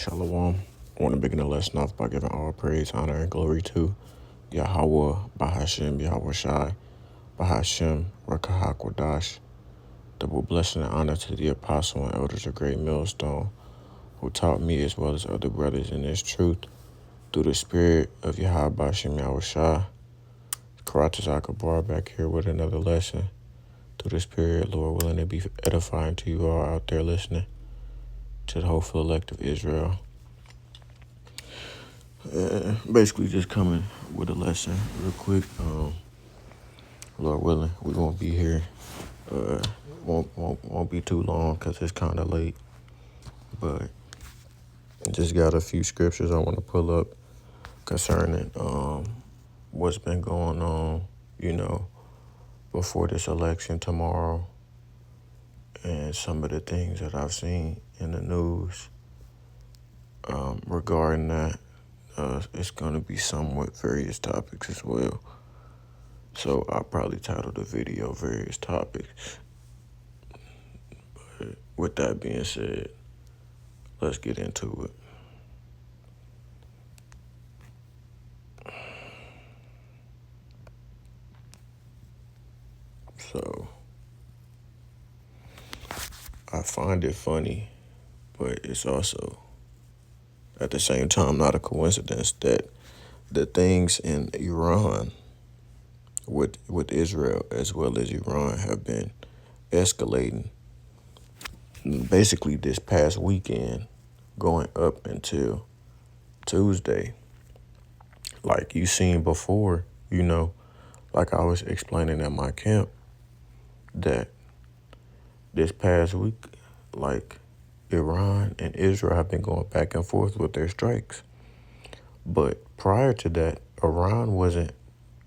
Shalom. I want to begin the lesson off by giving all praise, honor, and glory to Yahweh, Bahashem, Yahweh Shai, Bahashem, Rakahakwadash. Double blessing and honor to the apostle and elders of Great Millstone, who taught me as well as other brothers in this truth through the spirit of Yahweh, Bahashem, Yahweh Shai. Karatazaka bar back here with another lesson. Through the spirit, Lord willing to be edifying to you all out there listening, to the hopeful elect of Israel. Basically just coming with a lesson real quick. Lord willing, we won't be here. Won't be too long because it's kind of late. But just got a few scriptures I want to pull up concerning what's been going on, before this election tomorrow, and some of the things that I've seen in the news regarding that. It's going to be somewhat various topics as well. So I'll probably title the video various topics. But with that being said, let's get into it. So I find it funny, but it's also at the same time not a coincidence that the things in Iran with Israel as well as Iran have been escalating basically this past weekend going up until Tuesday. Like you seen before, like I was explaining at my camp, that this past week, like Iran and Israel have been going back and forth with their strikes. But prior to that, Iran wasn't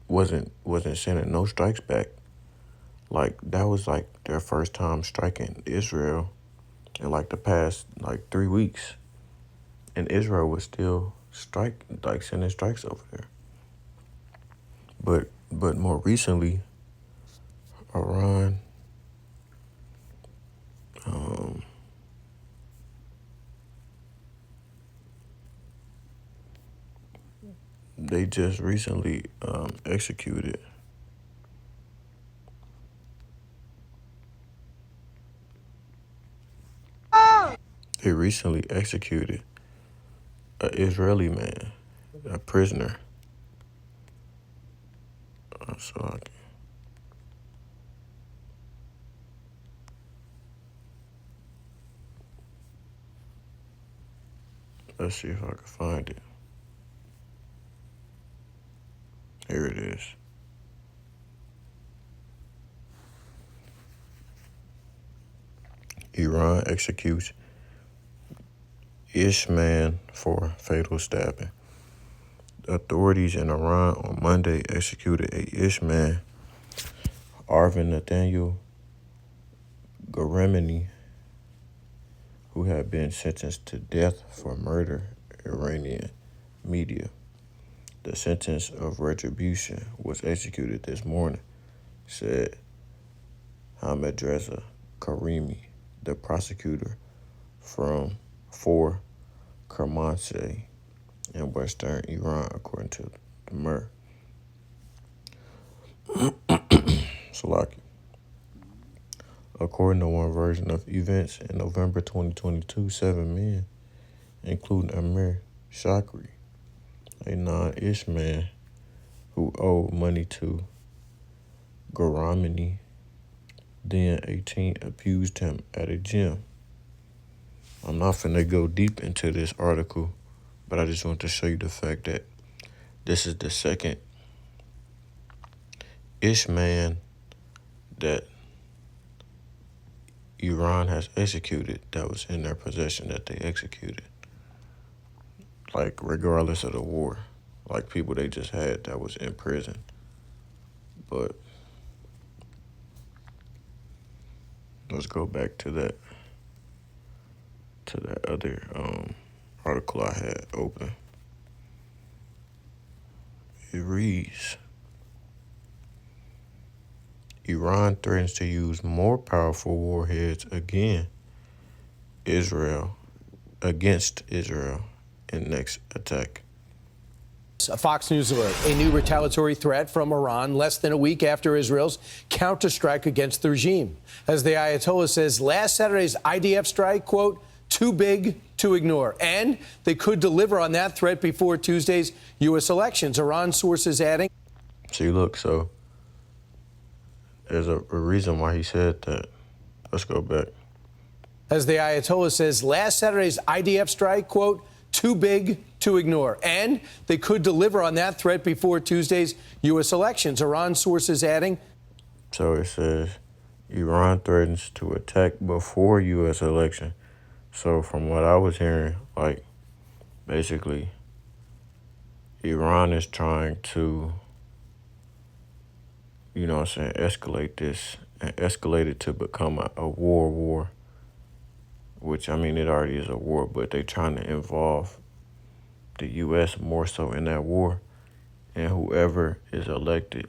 sending no strikes back. Like that was like their first time striking Israel in like the past 3 weeks. And Israel was still sending strikes over there. But more recently, Iran they just recently executed an Israeli man, a prisoner. Let's see if I can find it. Here it is. Iran executes Ishman for fatal stabbing. Authorities in Iran on Monday executed a Ishman, Arvin Nathaniel Garemini, who had been sentenced to death for murder, Iranian media. The sentence of retribution was executed this morning, said Hamidreza Karimi, the prosecutor for Kermanshah in western Iran, according to the Mer. Salaki. According to one version of events, in November 2022, 7 men, including Amir Shakri, a non-Ish man who owed money to Garamini, then 18, abused him at a gym. I'm not finna go deep into this article, but I just want to show you the fact that this is the second Ish man that Iran has executed that was in their possession that they executed. Like, regardless of the war. Like, people they just had that was in prison. But let's go back to that other article I had open. It reads, Iran threatens to use more powerful warheads again. Israel against Israel in next attack. A Fox News alert. A new retaliatory threat from Iran less than a week after Israel's counterstrike against the regime. As the Ayatollah says, last Saturday's IDF strike, quote, too big to ignore. And they could deliver on that threat before Tuesday's U.S. elections. Iran sources adding. See, look, so there's a reason why he said that. Let's go back. As the Ayatollah says, last Saturday's IDF strike, quote, too big to ignore. And they could deliver on that threat before Tuesday's U.S. elections. Iran sources adding. So it says Iran threatens to attack before U.S. election. So from what I was hearing, like, basically, Iran is trying to, you know what I'm saying, escalate this and escalate it to become a war, which, I mean, it already is a war, but they're trying to involve the U.S. more so in that war, and whoever is elected,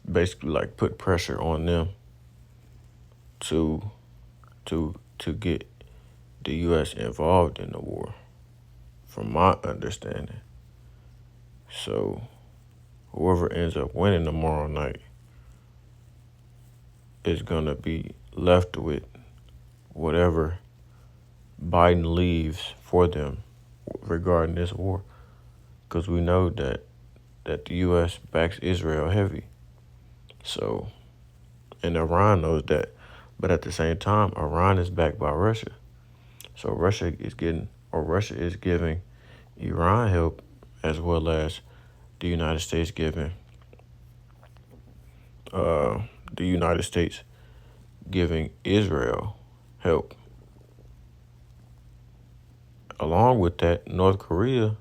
basically, like, put pressure on them to get the U.S. involved in the war, from my understanding. So whoever ends up winning tomorrow night is going to be left with whatever Biden leaves for them regarding this war, because we know that the U.S. backs Israel heavy. So, and Iran knows that. But at the same time, Iran is backed by Russia. So Russia is giving Iran help, as well as the United States giving Israel help. Along with that, North Korea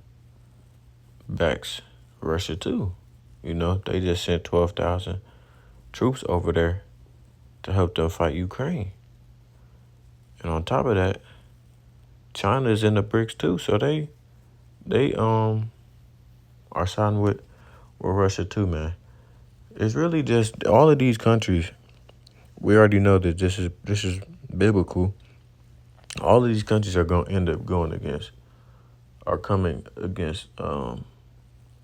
backs Russia too. You know, they just sent 12,000 troops over there to help them fight Ukraine. And on top of that, China is in the BRICS too, so they are siding with Russia too, man. It's really just all of these countries. We already know that this is biblical. All of these countries are going to end up coming against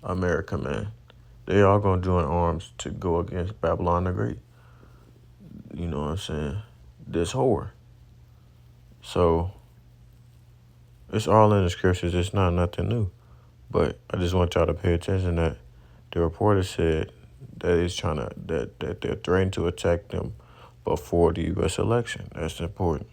America, man. They all going to join arms to go against Babylon the Great. You know what I'm saying? This whore. So it's all in the scriptures. It's not nothing new. But I just want y'all to pay attention that the reporter said that that they're threatening to attack them before the U.S. election. That's important.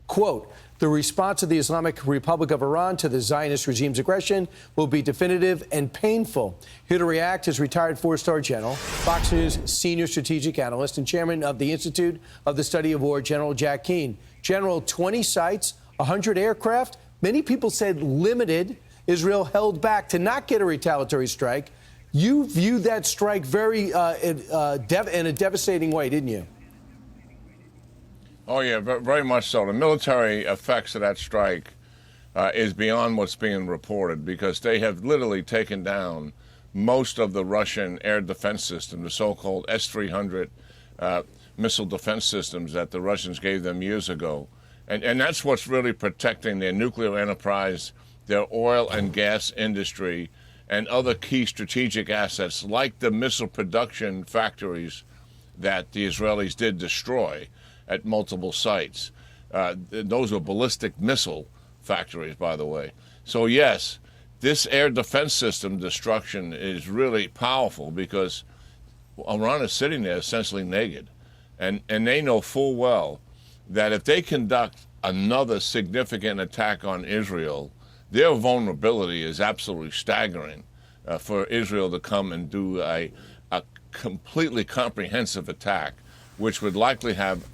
Quote, the response of the Islamic Republic of Iran to the Zionist regime's aggression will be definitive and painful. Here to react is retired four-star general, Fox News senior strategic analyst, and chairman of the Institute of the Study of War, General Jack Keane. General, 20 sites, 100 aircraft. Many people said limited. Israel held back to not get a retaliatory strike. You viewed that strike very in a devastating way, didn't you? Oh, yeah, very much so. The military effects of that strike is beyond what's being reported, because they have literally taken down most of the Russian air defense system, the so-called S-300 missile defense systems that the Russians gave them years ago. And that's what's really protecting their nuclear enterprise, their oil and gas industry, and other key strategic assets like the missile production factories that the Israelis did destroy at multiple sites. Those were ballistic missile factories, by the way. So yes, this air defense system destruction is really powerful, because Iran is sitting there essentially naked. And they know full well that if they conduct another significant attack on Israel, their vulnerability is absolutely staggering for Israel to come and do a completely comprehensive attack, which would likely have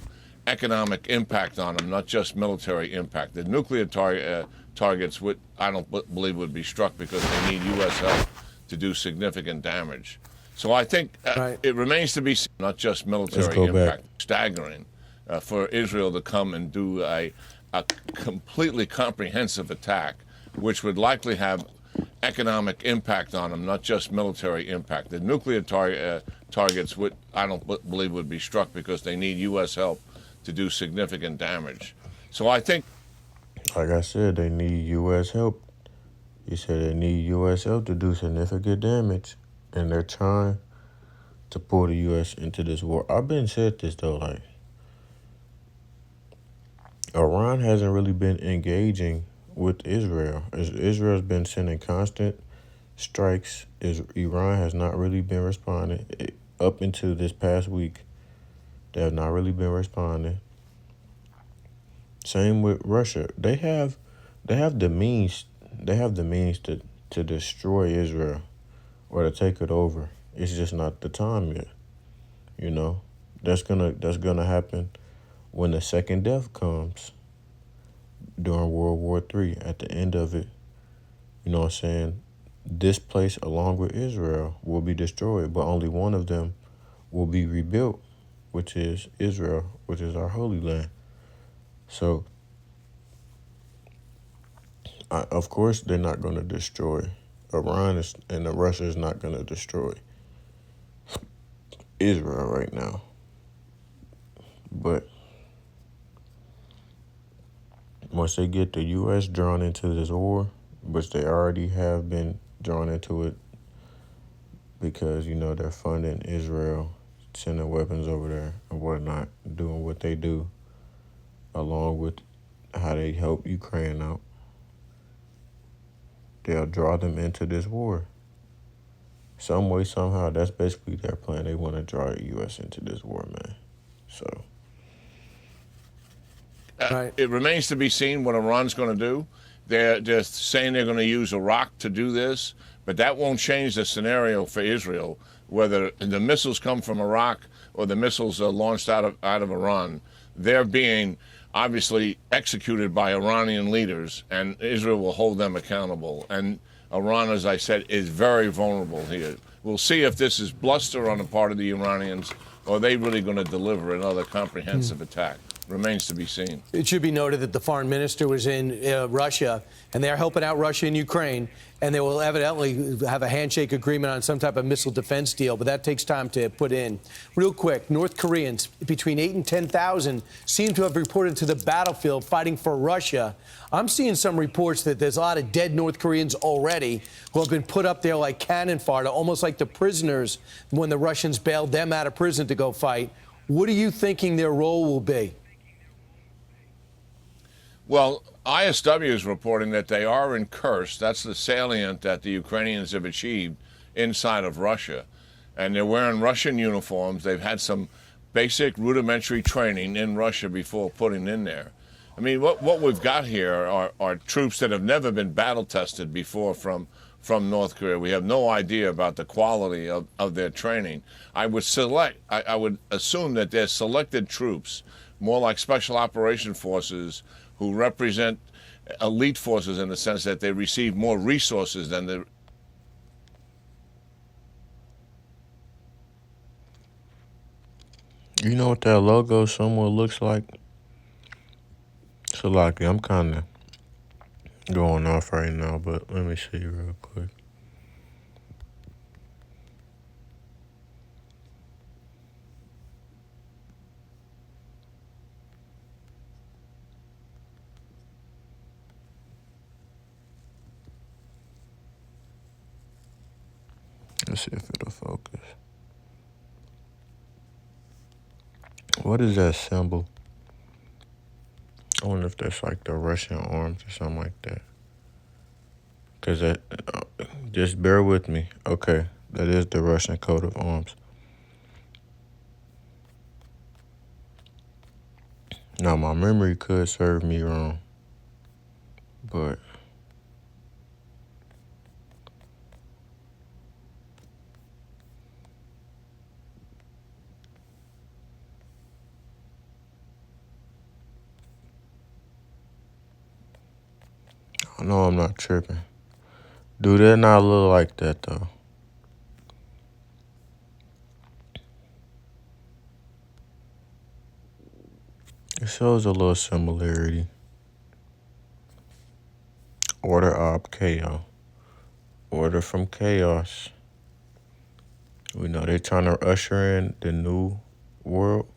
economic impact on them, not just military impact. The nuclear targets I don't believe would be struck, because they need U.S. help to do significant damage. So I think it remains to be seen, not just military impact, staggering for Israel to come and do a completely comprehensive attack, which would likely have economic impact on them, not just military impact. The nuclear targets I don't believe would be struck, because they need U.S. help to do significant damage. So I think Like I said, they need U.S. help. He said they need U.S. help to do significant damage, and they're trying to pull the U.S. into this war. I've been said this though, like Iran hasn't really been engaging with Israel. Israel's been sending constant strikes. Iran has not really been responding. Up until this past week, they have not really been responding. Same with Russia. They have the means. They have the means to destroy Israel or to take it over. It's just not the time yet. You know, that's gonna happen when the second death comes during World War III. At the end of it, you know what I'm saying? This place, along with Israel, will be destroyed, but only one of them will be rebuilt, which is Israel, which is our Holy Land. So, of course, they're not going to destroy Iran, and Russia is not going to destroy Israel right now. But once they get the U.S. drawn into this war, which they already have been drawn into it because, you know, they're funding Israel, sending weapons over there and whatnot, doing what they do, along with how they help Ukraine out. They'll draw them into this war. Some way, somehow, that's basically their plan. They want to draw the U.S. into this war, man. So. Right. It remains to be seen what Iran's going to do. They're just saying they're going to use Iraq to do this, but that won't change the scenario for Israel, whether the missiles come from Iraq or the missiles are launched out of Iran. They're being obviously executed by Iranian leaders, and Israel will hold them accountable. And Iran, as I said, is very vulnerable here. We'll see if this is bluster on the part of the Iranians, or are they really going to deliver another comprehensive attack. Remains to be seen. It should be noted that the foreign minister was in Russia, and they're helping out Russia and Ukraine, and they will evidently have a handshake agreement on some type of missile defense deal, but that takes time to put in. Real quick, North Koreans, between 8,000 and 10,000, seem to have reported to the battlefield fighting for Russia. I'm seeing some reports that there's a lot of dead North Koreans already who have been put up there like cannon fodder, almost like the prisoners when the Russians bailed them out of prison to go fight. What are you thinking their role will be? Well, ISW is reporting that they are in Kursk. That's the salient that the Ukrainians have achieved inside of Russia. And they're wearing Russian uniforms. They've had some basic rudimentary training in Russia before putting in there. I mean, what we've got here are troops that have never been battle tested before from North Korea. We have no idea about the quality of their training. I would assume that they're selected troops, more like special operation forces, who represent elite forces in the sense that they receive more resources than the. You know what that logo somewhat looks like? So, like, I'm kind of going off right now, but let me see real quick. Let's see if it'll focus. What is that symbol? I wonder if that's like the Russian arms or something like that. Because just bear with me. Okay, that is the Russian coat of arms. Now, my memory could serve me wrong, but I know I'm not tripping. Do that not look like that, though? It shows a little similarity. Order Ob Chaos. Order from Chaos. We know they're trying to usher in the new world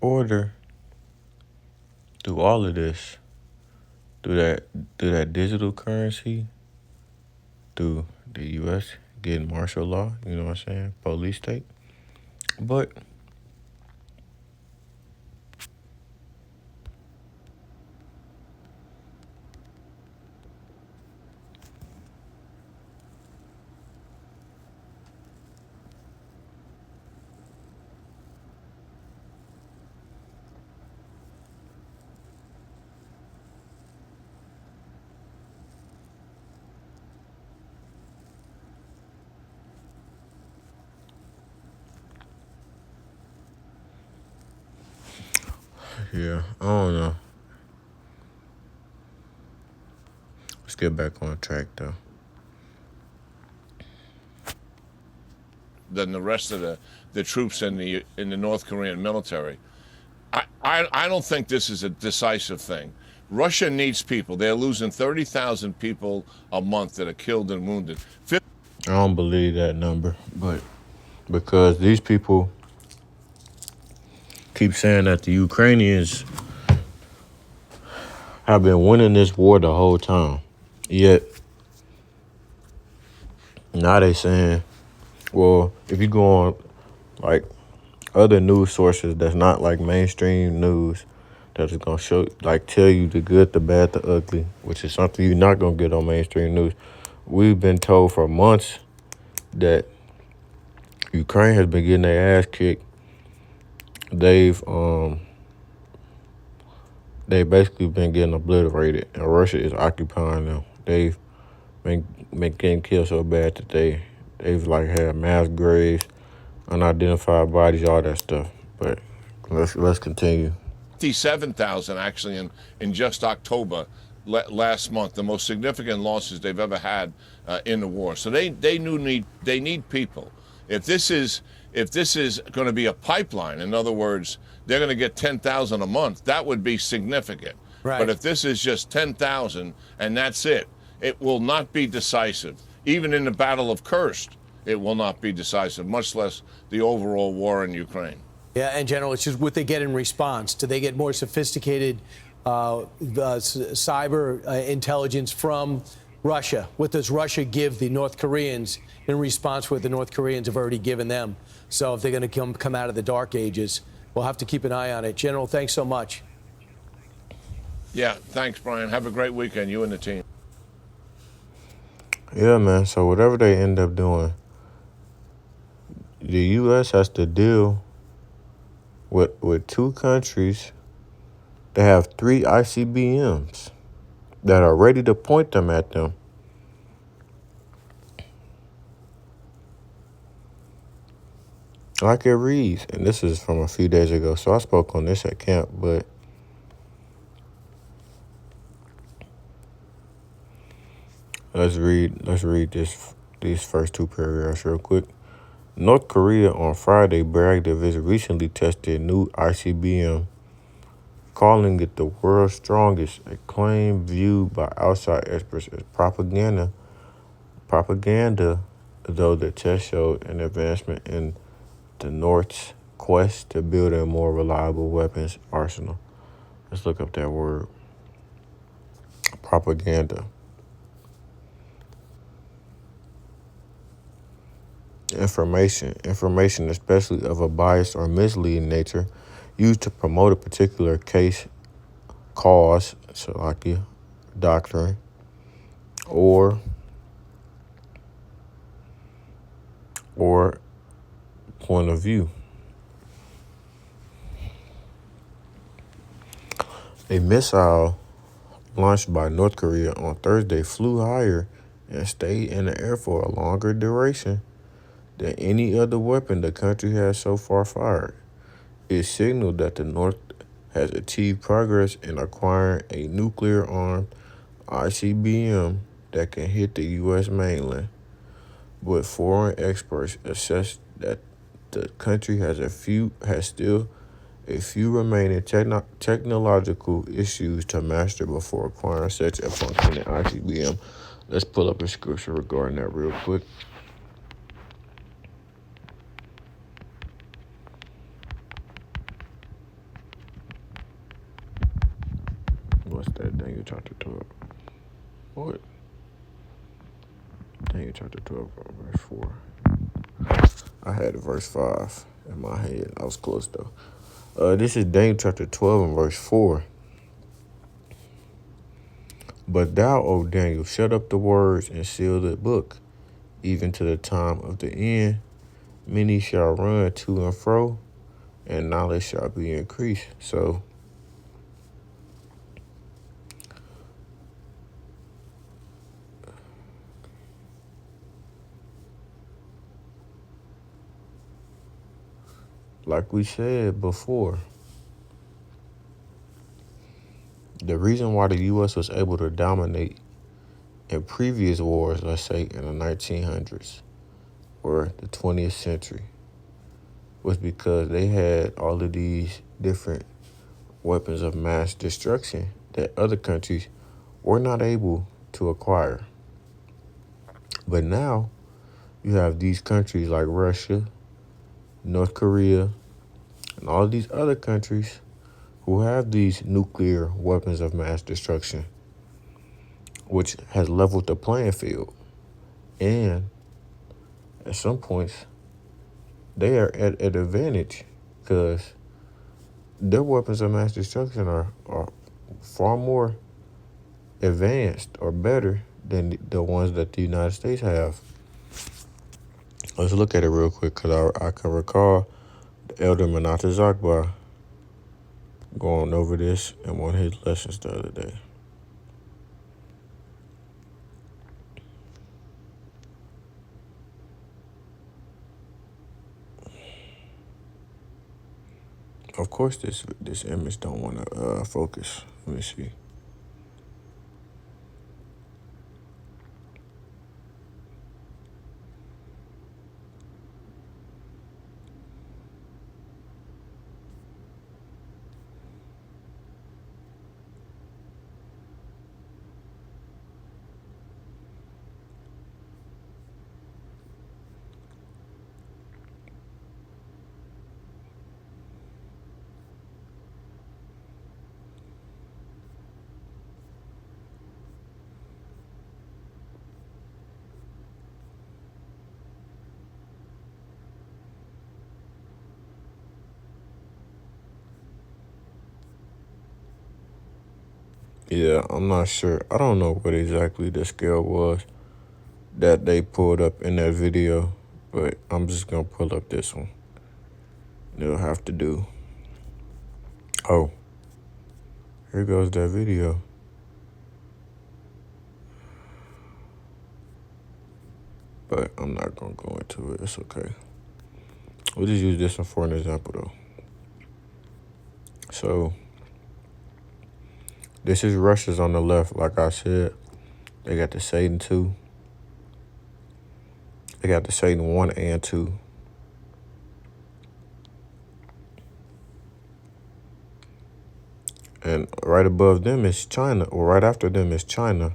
order through all of this. through that digital currency through the U.S. getting martial law. You know what I'm saying? Police state, but. Yeah, I don't know. Let's get back on track though. Than the rest of the troops in the North Korean military. I don't think this is a decisive thing. Russia needs people. They're losing 30,000 people a month that are killed and wounded. I don't believe that number, but because these people keep saying that the Ukrainians have been winning this war the whole time, yet now they saying, well, if you go on like other news sources that's not like mainstream news, that's gonna show like tell you the good, the bad, the ugly, which is something you're not gonna get on mainstream news. We've been told for months that Ukraine has been getting their ass kicked. They basically been getting obliterated, and Russia is occupying them. They've been getting killed so bad that they've like had mass graves, unidentified bodies, all that stuff. But let's continue. 57,000 actually in just October last month, the most significant losses they've ever had in the war. So they need people. If this is going to be a pipeline, in other words, they're going to get 10,000 a month, that would be significant. Right. But if this is just 10,000 and that's it will not be decisive. Even in the Battle of Kursk, it will not be decisive, much less the overall war in Ukraine. Yeah, and General, it's just what they get in response. Do they get more sophisticated cyber intelligence from Russia? What does Russia give the North Koreans in response to what the North Koreans have already given them? So if they're going to come out of the dark ages, we'll have to keep an eye on it. General, thanks so much. Yeah, thanks, Brian. Have a great weekend, you and the team. Yeah, man. So whatever they end up doing, the U.S. has to deal with two countries that have 3 ICBMs that are ready to point them at them. Like it reads, and this is from a few days ago, so I spoke on this at camp, but let's read these first 2 paragraphs real quick. North Korea on Friday bragged of its recently tested new ICBM, calling it the world's strongest, a claim viewed by outside experts as propaganda, though the test showed an advancement in the North's quest to build a more reliable weapons arsenal. Let's look up that word. Propaganda. Information, especially of a biased or misleading nature, used to promote a particular cause, Salakia, doctrine, or point of view. A missile launched by North Korea on Thursday flew higher and stayed in the air for a longer duration than any other weapon the country has so far fired. It signaled that the North has achieved progress in acquiring a nuclear-armed ICBM that can hit the U.S. mainland, but foreign experts assess that the country has still a few remaining technological issues to master before acquiring such a functioning ICBM. Let's pull up a scripture regarding that real quick. What's that? Daniel chapter 12. What? Daniel chapter 12, verse 4. I had verse 5 in my head. I was close though. This is Daniel chapter 12 and verse 4. But thou, O Daniel, shut up the words and seal the book, even to the time of the end. Many shall run to and fro, and knowledge shall be increased. So, like we said before, the reason why the U.S. was able to dominate in previous wars, let's say in the 1900s or the 20th century, was because they had all of these different weapons of mass destruction that other countries were not able to acquire. But now you have these countries like Russia, North Korea, and all these other countries who have these nuclear weapons of mass destruction, which has leveled the playing field. And at some points, they are at an advantage because their weapons of mass destruction are far more advanced or better than the ones that the United States have. Let's look at it real quick because I can recall the elder Menachem Zagba going over this in one of his lessons the other day. Of course, this image don't want to focus. Let me see. Yeah, I'm not sure. I don't know what exactly the scale was that they pulled up in that video, but I'm just going to pull up this one. It'll have to do. Oh, here goes that video. But I'm not going to go into it. It's okay. We'll just use this one for an example, though. So, this is Russia's on the left. Like I said, they got the Satan 2. They got the Satan 1 and 2. And right above them is China, or right after them is China.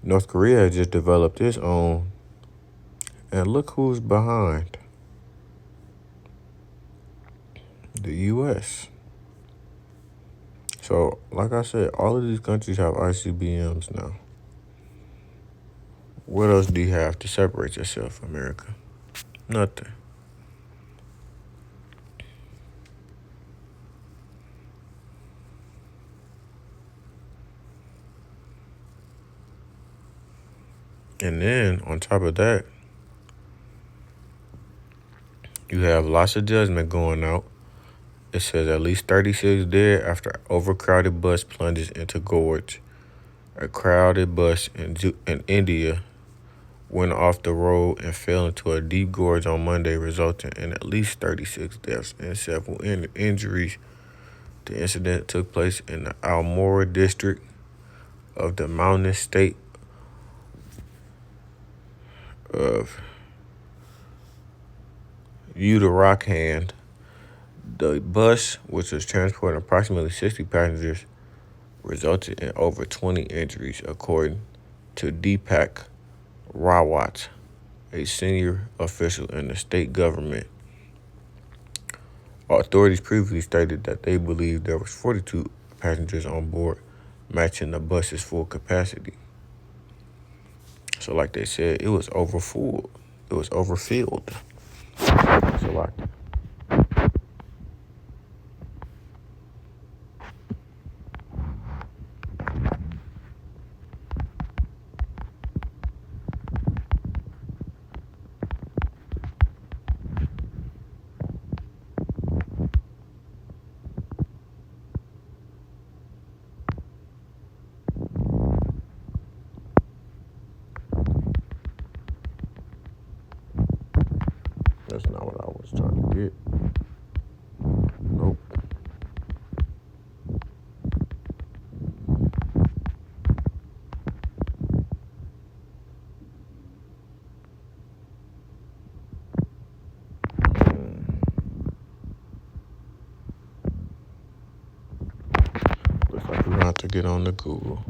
North Korea has just developed its own. And look who's behind. The U.S. So, like I said, all of these countries have ICBMs now. What else do you have to separate yourself, America? Nothing. And then, on top of that, you have lots of judgment going out. It says at least 36 dead after overcrowded bus plunges into gorge. A crowded bus in India went off the road and fell into a deep gorge on Monday, resulting in at least 36 deaths and several injuries. The incident took place in the Almora district of the mountainous state of Uttarakhand. The bus, which was transporting approximately 60 passengers, resulted in over 20 injuries, according to Deepak Rawat, a senior official in the state government. Authorities previously stated that they believed there was 42 passengers on board, matching the bus's full capacity. So like they said, it was overfull. It was overfilled. So like that's not what I was trying to get. Nope. Looks like we're gonna have to get on the Google.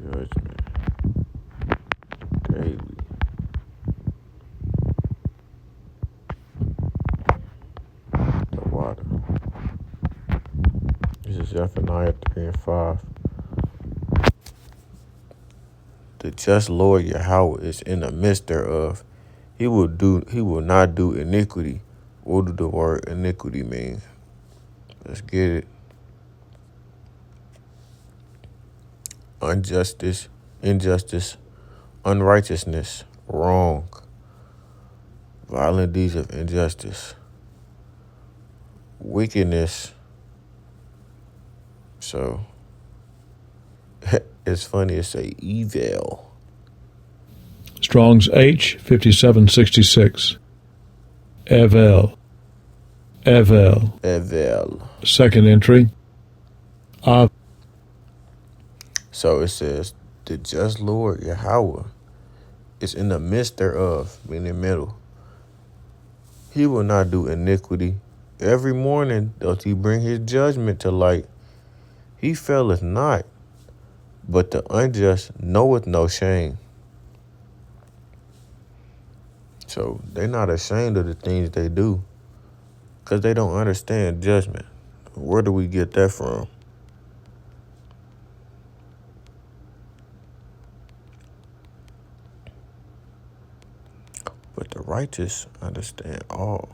Judgment daily. The water. This is Zephaniah 3 and 5. The just Lord Yahweh is in the midst thereof. He will not do iniquity. What do the word iniquity mean? Let's get it. Injustice, unrighteousness, wrong, violent deeds of injustice, wickedness. So it's funny to say evil. Strong's H 5766. Evel. Second entry. So it says, the just Lord Yahweh is in the midst thereof, meaning middle. He will not do iniquity. Every morning doth he bring his judgment to light. He faileth not, but the unjust knoweth no shame. So they're not ashamed of the things they do because they don't understand judgment. Where do we get that from? But the righteous understand all.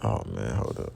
Oh man, hold up.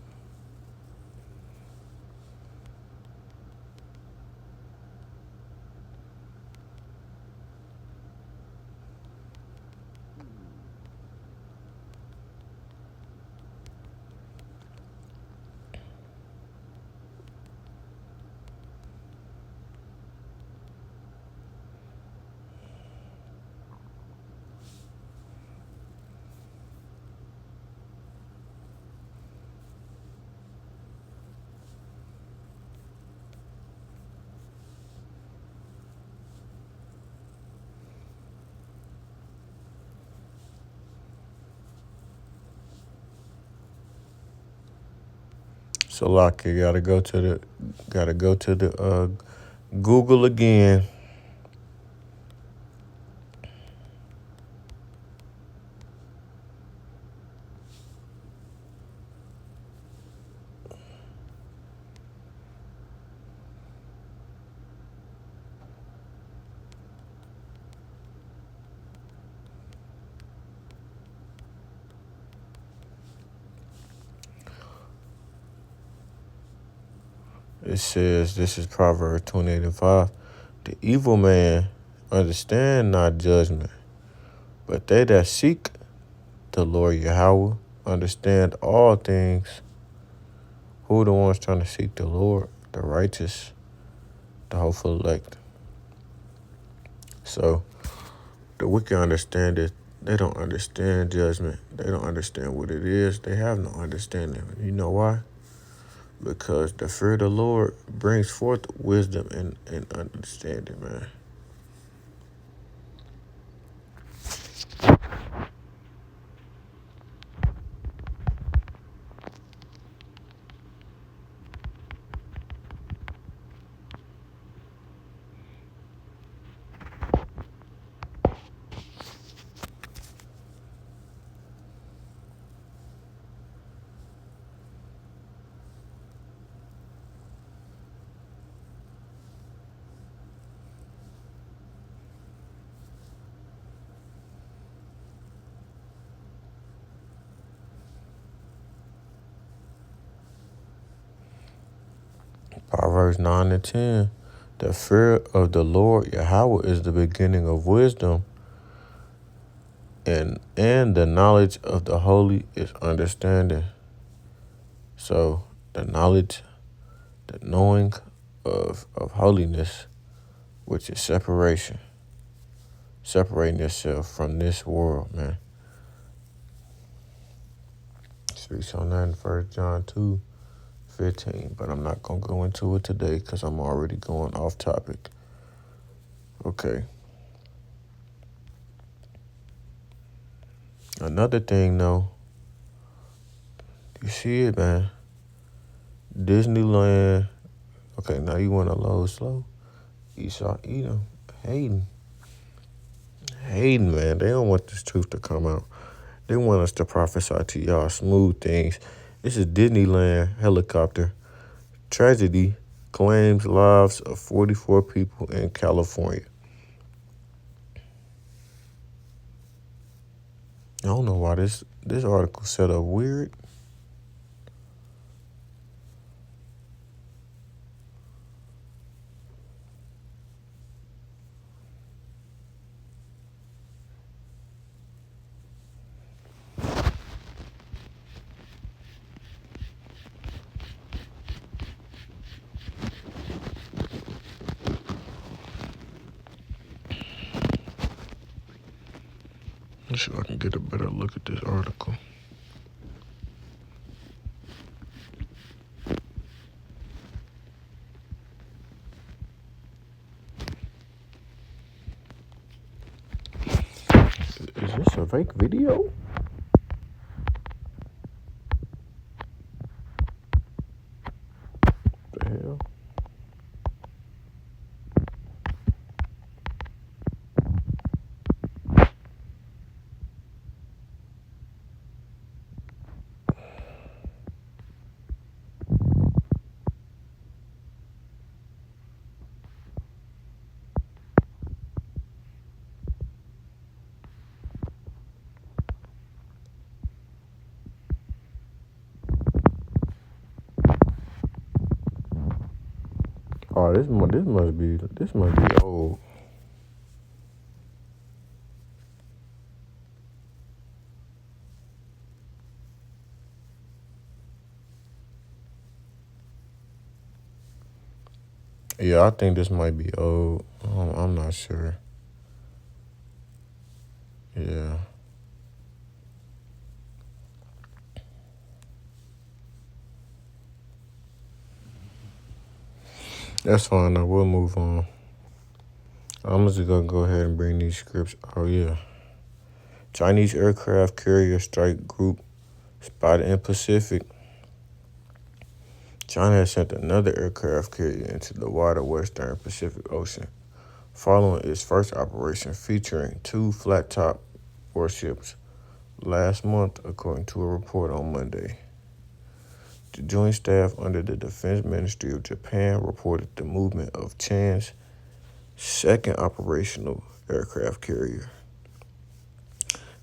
So like you gotta go to the Google again. It says, this is Proverbs 28 and 5. The evil man understand not judgment, but they that seek the Lord Yahweh understand all things. Who are the ones trying to seek the Lord? The righteous, the hopeful elect. So the wicked understand it. They don't understand judgment. They don't understand what it is. They have no understanding. You know why? Because the fear of the Lord brings forth wisdom and understanding, man. verse 9 and 10. The fear of the Lord Yahweh is the beginning of wisdom, and the knowledge of the holy is understanding. So the knowledge, the knowing of holiness, which is separation, separating yourself from this world, man. Speaks on that in 1 John 2:15, but I'm not going to go into it today because I'm already going off topic. Okay. Another thing, though, you see it, man. Disneyland. Okay, now you want to load slow. Esau, Edom, Hayden, man. They don't want this truth to come out. They want us to prophesy to y'all smooth things. This is Disneyland helicopter. Tragedy claims lives of 44 people in California. I don't know why this article set up weird. Let's see if I can get a better look at this article. Is this a fake video? The hell? Oh, this must be old. Yeah, I think this might be old. I'm not sure. Yeah. That's fine. Now we'll move on. I'm just gonna go ahead and bring these scripts. Oh yeah. Chinese aircraft carrier strike group spotted in Pacific. China has sent another aircraft carrier into the wider western Pacific Ocean, following its first operation featuring 2 flat-top warships last month, according to a report on Monday. The Joint Staff under the Defense Ministry of Japan reported the movement of Chan's second operational aircraft carrier,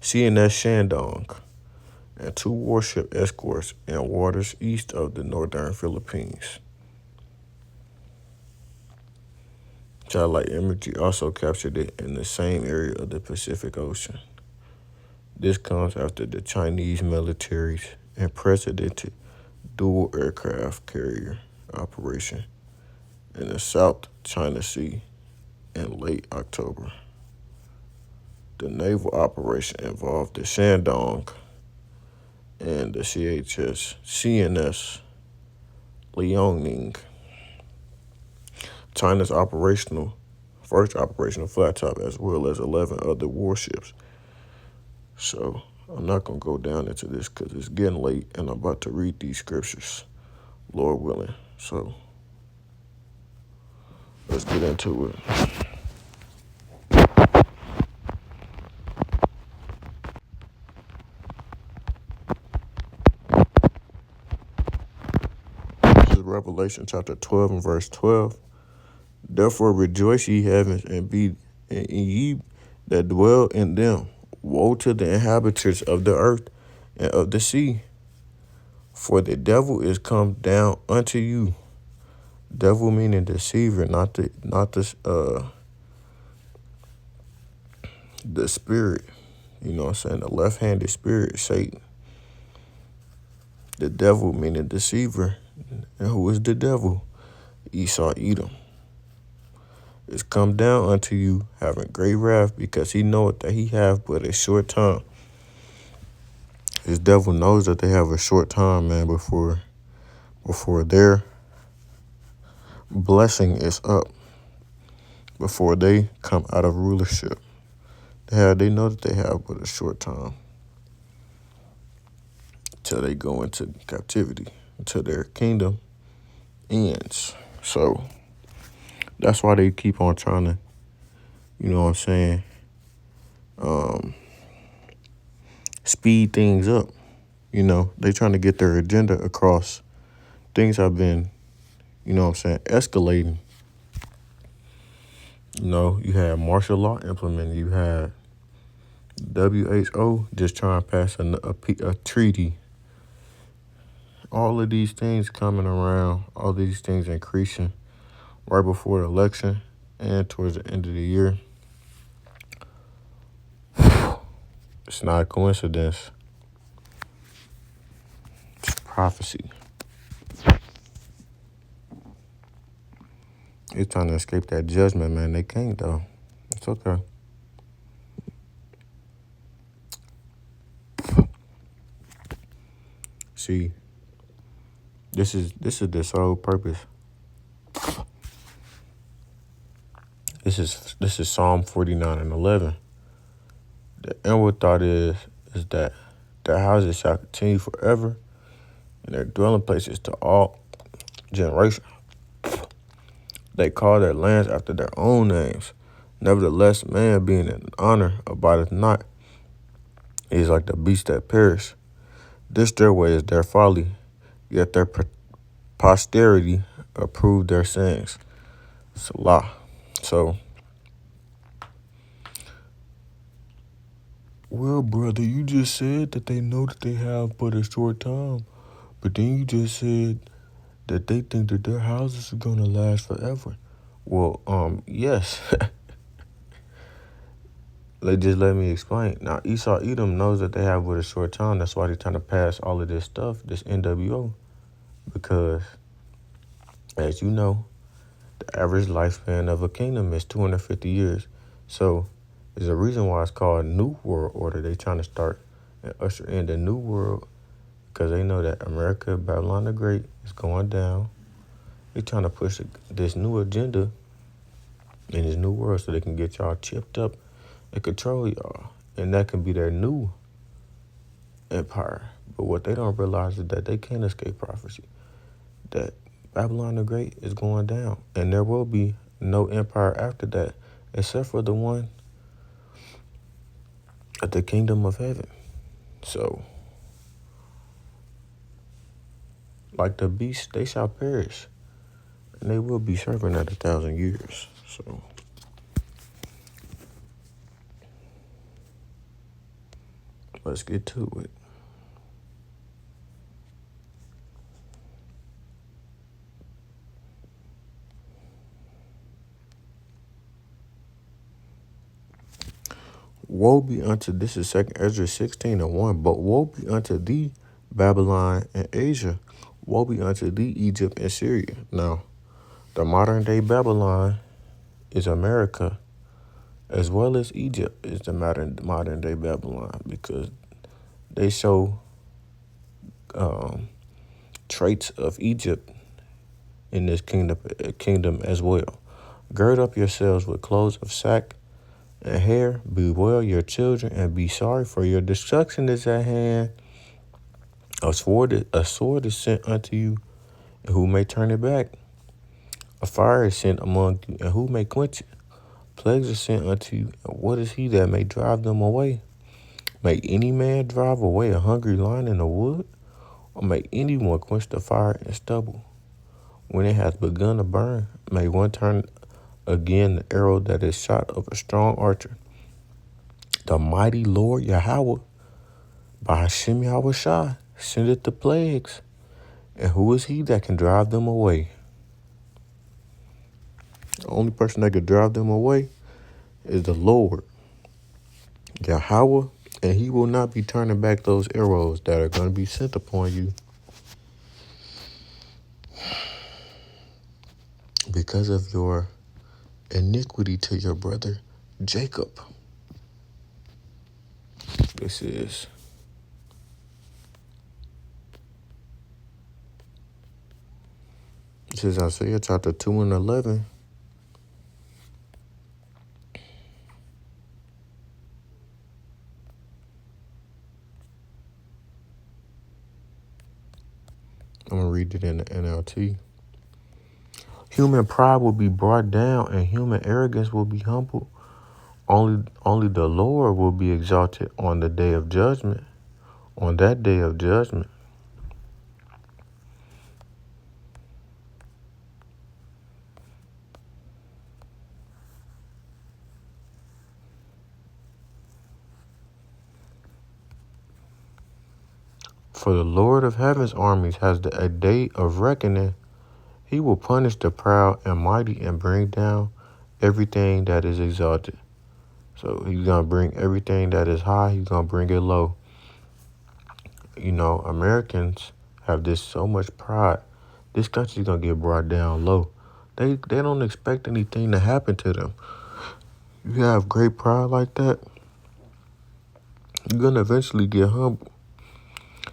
CNS Shandong, and 2 warship escorts in waters east of the northern Philippines. Satellite imagery also captured it in the same area of the Pacific Ocean. This comes after the Chinese military's unprecedented dual aircraft carrier operation in the South China Sea in late October. The naval operation involved the Shandong and the CNS Liaoning. China's first operational flat top, as well as 11 other warships. So I'm not going to go down into this because it's getting late and I'm about to read these scriptures, Lord willing. So let's get into it. This is Revelation chapter 12 and verse 12. Therefore rejoice, ye heavens, and ye that dwell in them. Woe to the inhabitants of the earth and of the sea, for the devil is come down unto you, Devil meaning deceiver, the spirit. You know what I'm saying? The left-handed spirit, Satan. The devil meaning deceiver. And who is the devil? Esau, Edom. It's come down unto you having great wrath, because he knoweth that he have but a short time. His devil knows that they have a short time, man, before their blessing is up, before they come out of rulership. They know that they have but a short time till they go into captivity, until their kingdom ends. So that's why they keep on trying to, you know what I'm saying, speed things up. You know, they trying to get their agenda across. Things have been, you know what I'm saying, escalating. You know, you had martial law implemented. You had WHO just trying to pass a treaty. All of these things coming around, all these things increasing right before the election and towards the end of the year. It's not a coincidence. It's prophecy. They're trying to escape that judgment, man. They can't, though. It's okay. See, this is the sole purpose. This is Psalm 49:11. The inward thought is that their houses shall continue forever, and their dwelling places to all generations. They call their lands after their own names. Nevertheless, man being in honor abideth not. He is like the beasts that perish. This their way is their folly, yet their posterity approve their sayings. It's a lie. So, well, brother, you just said that they know that they have but a short time, but then you just said that they think that their houses are gonna last forever. Well, yes. Let me explain. Now, Esau Edom knows that they have but a short time. That's why they're trying to pass all of this stuff, this NWO, because, as you know, the average lifespan of a kingdom is 250 years. So there's a reason why it's called New World Order. They're trying to start and usher in the New World, because they know that America, Babylon the Great, is going down. They're trying to push this new agenda in this new world so they can get y'all chipped up and control y'all. And that can be their new empire. But what they don't realize is that they can't escape prophecy. That Babylon the Great is going down. And there will be no empire after that, except for the one at the kingdom of heaven. So, like the beasts, they shall perish. And they will be serving at 1,000 years. So, let's get to it. Woe be unto, this is 2 Ezra 16:1, but woe be unto thee, Babylon and Asia. Woe be unto thee, Egypt and Syria. Now, the modern day Babylon is America, as well as Egypt is the modern day Babylon, because they show traits of Egypt in this kingdom as well. Gird up yourselves with clothes of sack and hair, bewail your children, and be sorry, for your destruction is at hand. A sword is sent unto you, and who may turn it back? A fire is sent among you, and who may quench it? Plagues are sent unto you, and what is he that may drive them away? May any man drive away a hungry lion in the wood? Or may anyone quench the fire in stubble? When it has begun to burn, may one turn again the arrow that is shot of a strong archer. The mighty Lord Yahweh, by Hashem Yahushua, sendeth the plagues, and who is he that can drive them away? The only person that could drive them away is the Lord, Yahweh, and he will not be turning back those arrows that are going to be sent upon you because of your iniquity to your brother Jacob. This is Isaiah chapter 2 and 11. I'm going to read it in the NLT. Human pride will be brought down and human arrogance will be humbled. Only the Lord will be exalted on the day of judgment. On that day of judgment. For the Lord of heaven's armies has a day of reckoning. He will punish the proud and mighty and bring down everything that is exalted. So he's going to bring everything that is high, he's going to bring it low. You know, Americans have this so much pride. This country's going to get brought down low. They don't expect anything to happen to them. You have great pride like that, you're going to eventually get humbled.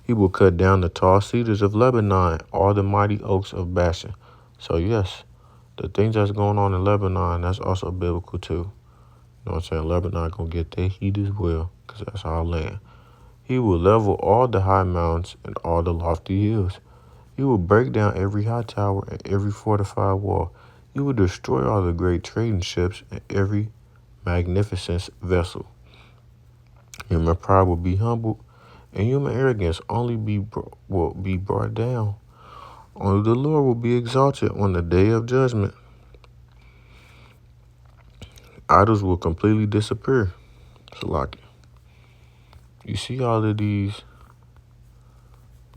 He will cut down the tall cedars of Lebanon, all the mighty oaks of Bashan. So yes, the things that's going on in Lebanon, that's also biblical too. You know what I'm saying? Lebanon going to get their heat as well, because that's our land. He will level all the high mountains and all the lofty hills. He will break down every high tower and every fortified wall. He will destroy all the great trading ships and every magnificent vessel. Human pride will be humbled, and human arrogance will be brought down. Only the Lord will be exalted on the day of judgment. Idols will completely disappear. Salaki. You see all of these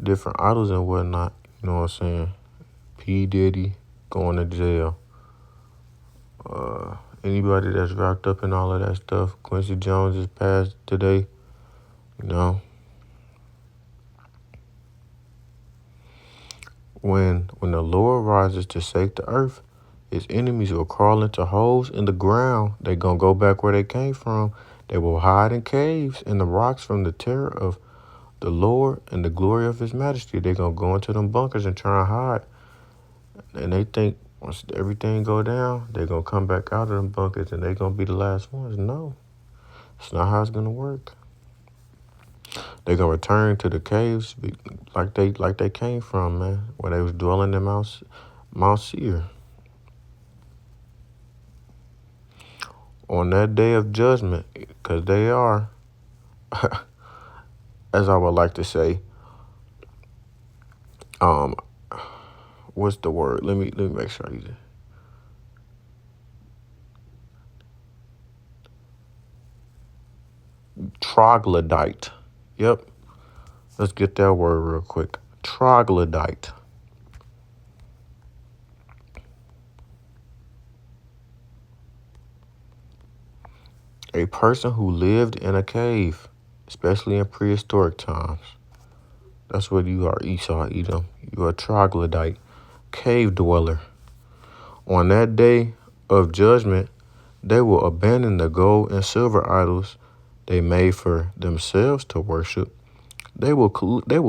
different idols and whatnot, you know what I'm saying? P. Diddy going to jail. Anybody that's wrapped up in all of that stuff. Quincy Jones is passed today, you know. When the Lord rises to shake the earth, his enemies will crawl into holes in the ground. They're going to go back where they came from. They will hide in caves in the rocks from the terror of the Lord and the glory of his majesty. They're going to go into them bunkers and try and hide. And they think once everything go down, they're going to come back out of them bunkers and they're going to be the last ones. No, it's not how it's going to work. They're going to return to the caves like they came from, man, where they was dwelling in Mount Seir. On that day of judgment, because they are, as I would like to say, what's the word? Let me make sure I use it. Troglodyte. Yep. Let's get that word real quick. Troglodyte. A person who lived in a cave, especially in prehistoric times. That's what you are, Esau, Edom. You are a troglodyte, cave dweller. On that day of judgment, they will abandon the gold and silver idols they made for themselves to worship. They will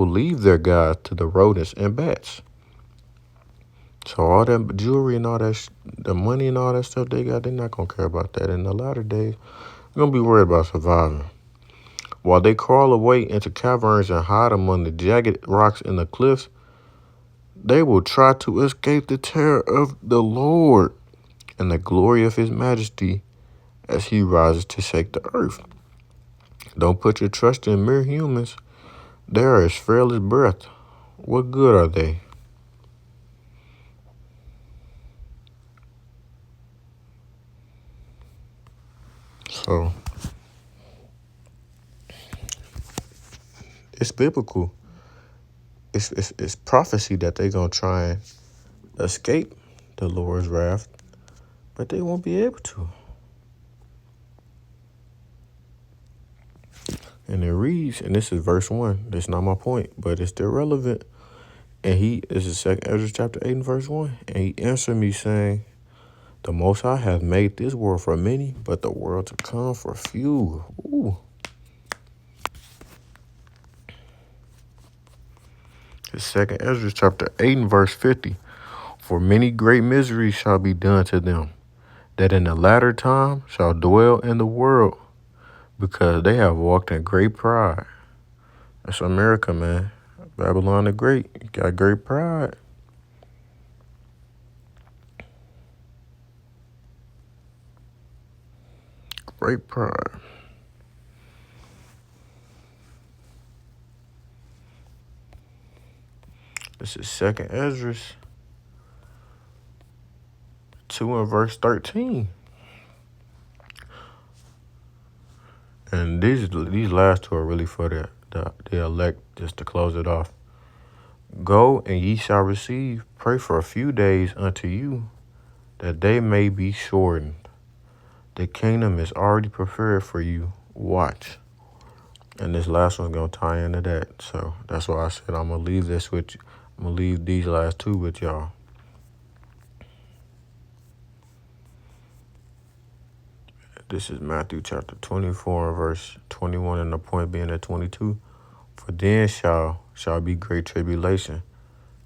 leave their gods to the rodents and bats. So all that jewelry and all that, the money and all that stuff they got, they're not going to care about that. In the latter days, they're going to be worried about surviving. While they crawl away into caverns and hide among the jagged rocks in the cliffs, they will try to escape the terror of the Lord and the glory of his majesty as he rises to shake the earth. Don't put your trust in mere humans. They are as frail as breath. What good are they? So, it's biblical. It's prophecy that they're going to try and escape the Lord's wrath. But they won't be able to. And it reads, and this is verse 1. That's not my point, but it's still relevant. And this is 2 Ezra chapter 8 and verse 1. And he answered me, saying, the Most High hath made this world for many, but the world to come for few. Ooh. It's 2 Ezra chapter 8 and verse 50. For many great miseries shall be done to them, that in the latter time shall dwell in the world, because they have walked in great pride. That's America, man. Babylon the Great got great pride. Great pride. This is 2 Ezra 2 and verse 13. And these last two are really for the elect, just to close it off. Go, and ye shall receive. Pray for a few days unto you, that they may be shortened. The kingdom is already prepared for you. Watch. And this last one's going to tie into that. So that's why I said I'm going to leave this with you. I'm going to leave these last two with y'all. This is Matthew chapter 24 verse 21, and the point being at 22. For then shall be great tribulation,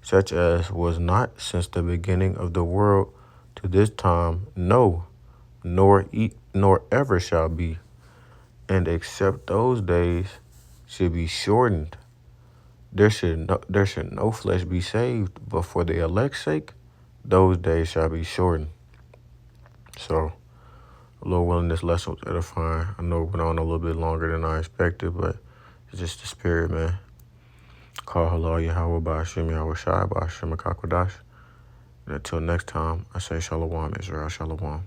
such as was not since the beginning of the world to this time, no, nor ever shall be. And except those days should be shortened, there should no flesh be saved, but for the elect's sake, those days shall be shortened. So, Lord willing, this lesson was edifying. I know it went on a little bit longer than I expected, but it's just the spirit, man. Call halal Yahweh Ba'ashem Yahweh Shai Ba'ashem Akakwadash. And until next time, I say Shalom, Israel, Shalom.